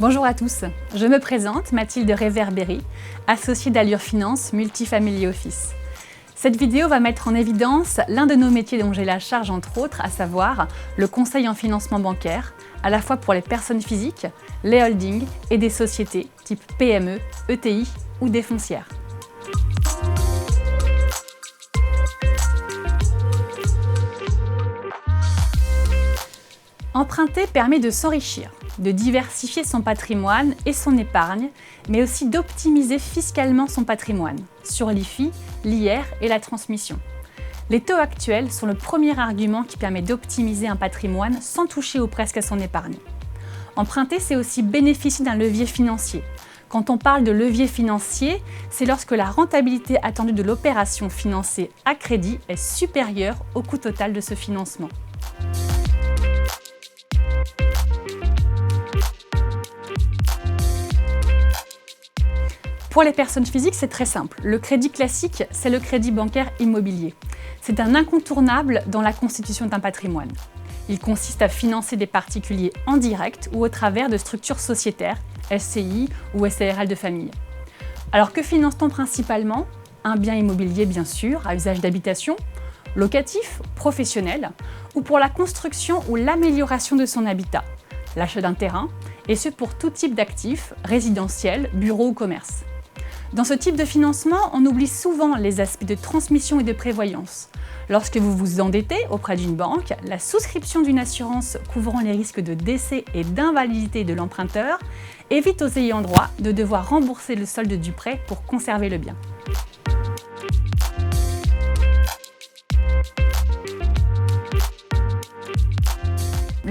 Bonjour à tous, je me présente Mathilde Réverbéry, associée d'Allure Finance Multifamily Office. Cette vidéo va mettre en évidence l'un de nos métiers dont j'ai la charge entre autres, à savoir le conseil en financement bancaire, à la fois pour les personnes physiques, les holdings et des sociétés type PME, ETI ou des foncières. Emprunter permet de s'enrichir, de diversifier son patrimoine et son épargne, mais aussi d'optimiser fiscalement son patrimoine, sur l'IFI, l'IR et la transmission. Les taux actuels sont le premier argument qui permet d'optimiser un patrimoine sans toucher ou presque à son épargne. Emprunter, c'est aussi bénéficier d'un levier financier. Quand on parle de levier financier, c'est lorsque la rentabilité attendue de l'opération financée à crédit est supérieure au coût total de ce financement. Pour les personnes physiques, c'est très simple. Le crédit classique, c'est le crédit bancaire immobilier. C'est un incontournable dans la constitution d'un patrimoine. Il consiste à financer des particuliers en direct ou au travers de structures sociétaires, SCI ou SARL de famille. Alors que finance-t-on principalement? Un bien immobilier bien sûr, à usage d'habitation, locatif, professionnel, ou pour la construction ou l'amélioration de son habitat, l'achat d'un terrain, et ce pour tout type d'actifs, résidentiels, bureaux ou commerces. Dans ce type de financement, on oublie souvent les aspects de transmission et de prévoyance. Lorsque vous vous endettez auprès d'une banque, la souscription d'une assurance couvrant les risques de décès et d'invalidité de l'emprunteur évite aux ayants droit de devoir rembourser le solde du prêt pour conserver le bien.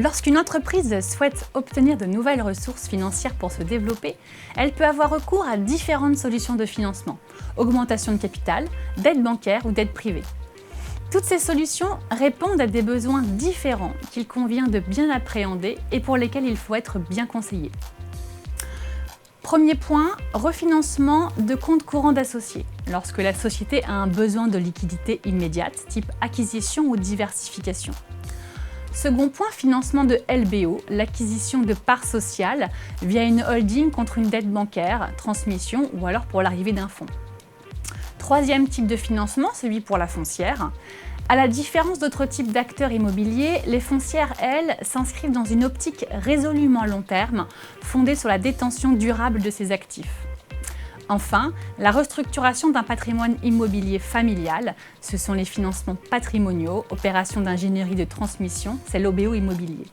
Lorsqu'une entreprise souhaite obtenir de nouvelles ressources financières pour se développer, elle peut avoir recours à différentes solutions de financement, augmentation de capital, dette bancaire ou dette privée. Toutes ces solutions répondent à des besoins différents qu'il convient de bien appréhender et pour lesquels il faut être bien conseillé. Premier point, refinancement de compte courant d'associés, lorsque la société a un besoin de liquidité immédiate, type acquisition ou diversification. Second point, financement de LBO, l'acquisition de parts sociales via une holding contre une dette bancaire, transmission ou alors pour l'arrivée d'un fonds. Troisième type de financement, celui pour la foncière. À la différence d'autres types d'acteurs immobiliers, les foncières, elles, s'inscrivent dans une optique résolument long terme, fondée sur la détention durable de ces actifs. Enfin, la restructuration d'un patrimoine immobilier familial, ce sont les financements patrimoniaux, opérations d'ingénierie de transmission, c'est l'OBO immobilier.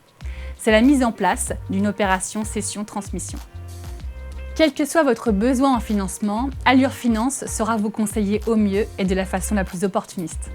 C'est la mise en place d'une opération cession-transmission. Quel que soit votre besoin en financement, Allure Finance saura vous conseiller au mieux et de la façon la plus opportuniste.